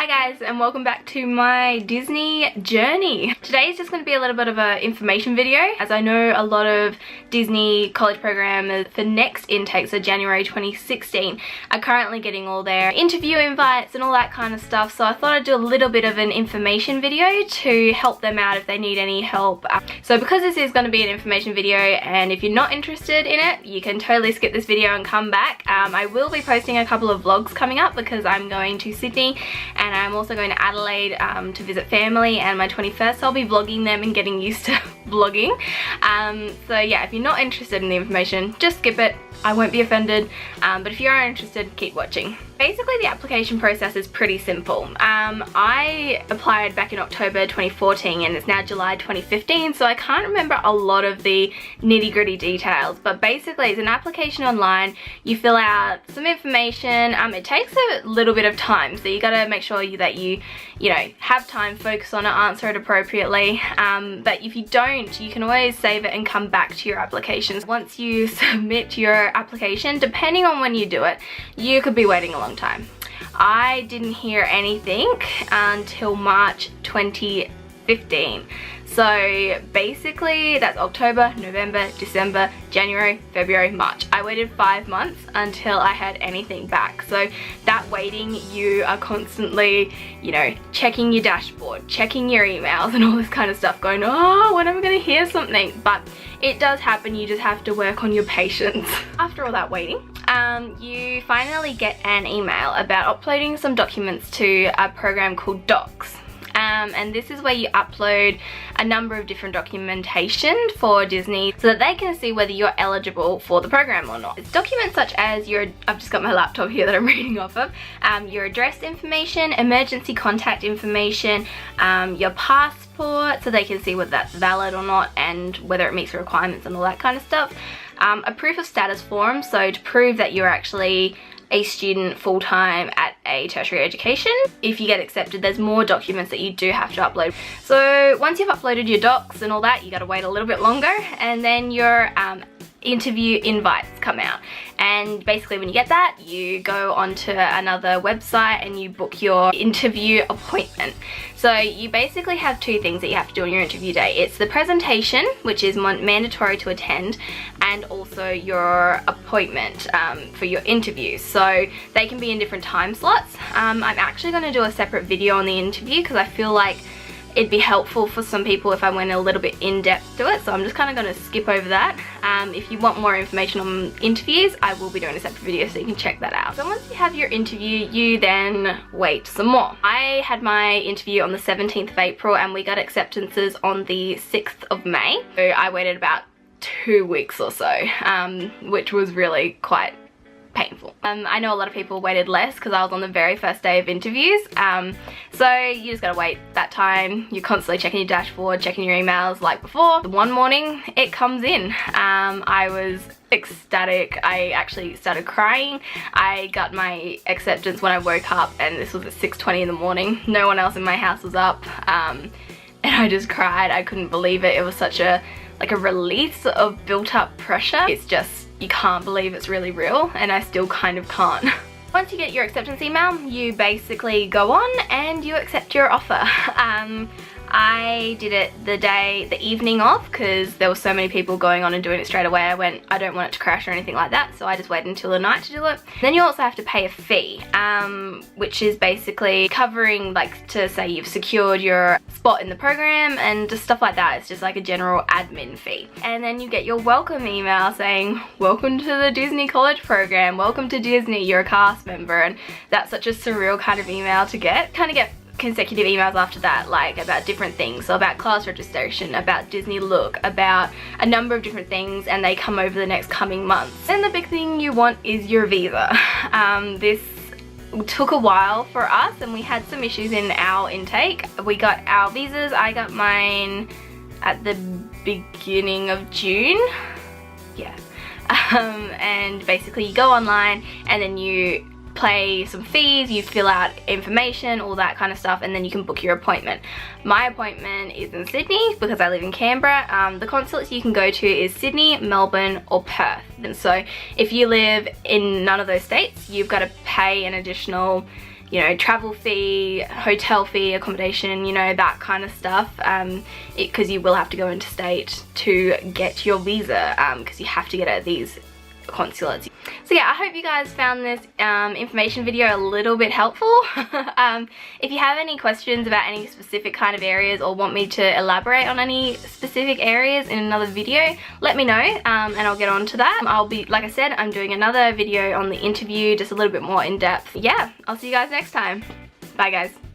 Hi guys, and welcome back to my Disney journey. Today is just going to be a little bit of an information video, as I know a lot of Disney college programs for next intake, so January 2016, are currently getting all their interview invites and all that kind of stuff. So I thought I'd do a little bit of an information video to help them out if they need any help. So because this is going to be an information video, and if you're not interested in it, you can totally skip this video and come back. I will be posting a couple of vlogs coming up because I'm going to Sydney and I'm also going to Adelaide to visit family, and my 21st I'll be vlogging them and getting used to vlogging. So yeah, if you're not interested in the information, just skip it. I won't be offended, but if you are interested, keep watching. Basically, the application process is pretty simple. I applied back in October 2014 and it's now July 2015, so I can't remember a lot of the nitty-gritty details, but basically it's an application online. You fill out some information. It takes a little bit of time, so you gotta make sure that you have time, focus on it, answer it appropriately. But if you don't, you can always save it and come back to your applications. Once you submit your application, depending on when you do it, you could be waiting a long time. I didn't hear anything until March 2015. So basically that's October, November, December, January, February, March. I waited 5 months until I had anything back. So that waiting, you are constantly, checking your dashboard, checking your emails and all this kind of stuff, going, oh, when am I gonna hear something? But it does happen, you just have to work on your patience. After all that waiting, you finally get an email about uploading some documents to a program called Docs. And this is where you upload a number of different documentation for Disney so that they can see whether you're eligible for the program or not. It's documents such as I've just got my laptop here that I'm reading off of, your address information, emergency contact information, your passport so they can see whether that's valid or not and whether it meets the requirements and all that kind of stuff. A proof of status form, so to prove that you're actually a student full-time at a tertiary education. If you get accepted, there's more documents that you do have to upload. So once you've uploaded your docs and all that, you gotta wait a little bit longer, and then your interview invites come out. And basically when you get that, you go onto another website and you book your interview appointment. So you basically have two things that you have to do on your interview day. It's the presentation, which is mandatory to attend, and also your appointment for your interview. So they can be in different time slots. I'm actually going to do a separate video on the interview because I feel like it'd be helpful for some people if I went a little bit in depth to it, so I'm just kind of going to skip over that. If you want more information on interviews, I will be doing a separate video so you can check that out. So once you have your interview, you then wait some more. I had my interview on the 17th of April and we got acceptances on the 6th of May. So I waited about 2 weeks or so, which was really quite painful. I know a lot of people waited less because I was on the very first day of interviews, so you just gotta wait that time. You're constantly checking your dashboard, checking your emails like before. One morning it comes in. I was ecstatic. I actually started crying. I got my acceptance when I woke up, and this was at 6:20 in the morning. No one else in my house was up, and I just cried. I couldn't believe it. It was such a release of built up pressure. It's just, you can't believe it's really real, and I still kind of can't. Once you get your acceptance email, you basically go on and you accept your offer. I did it the evening of because there were so many people going on and doing it straight away. I don't want it to crash or anything like that, so I just waited until the night to do it. Then you also have to pay a fee, which is basically covering, to say you've secured your spot in the program and just stuff like that. It's just like a general admin fee. And then you get your welcome email saying, welcome to the Disney College program, welcome to Disney, you're a cast member. And that's such a surreal kind of email to get. Kind of get consecutive emails after that, about different things, so about class registration, about Disney Look, about a number of different things, and they come over the next coming months. And the big thing you want is your visa. This took a while for us and we had some issues in our intake. We got our visas. I got mine at the beginning of June. Yeah. And basically you go online and then you pay some fees, you fill out information, all that kind of stuff, and then you can book your appointment. My appointment is in Sydney because I live in Canberra. The consulates you can go to is Sydney, Melbourne or Perth. And so if you live in none of those states, you've got to pay an additional you know, travel fee, hotel fee, accommodation, you know, that kind of stuff, because you will have to go interstate to get your visa, because you have to get it at these consulates. So yeah, I hope you guys found this information video a little bit helpful. If you have any questions about any specific kind of areas or want me to elaborate on any specific areas in another video, let me know, and I'll get on to that. I'll be, like I said, I'm doing another video on the interview, just a little bit more in depth. Yeah, I'll see you guys next time. Bye guys.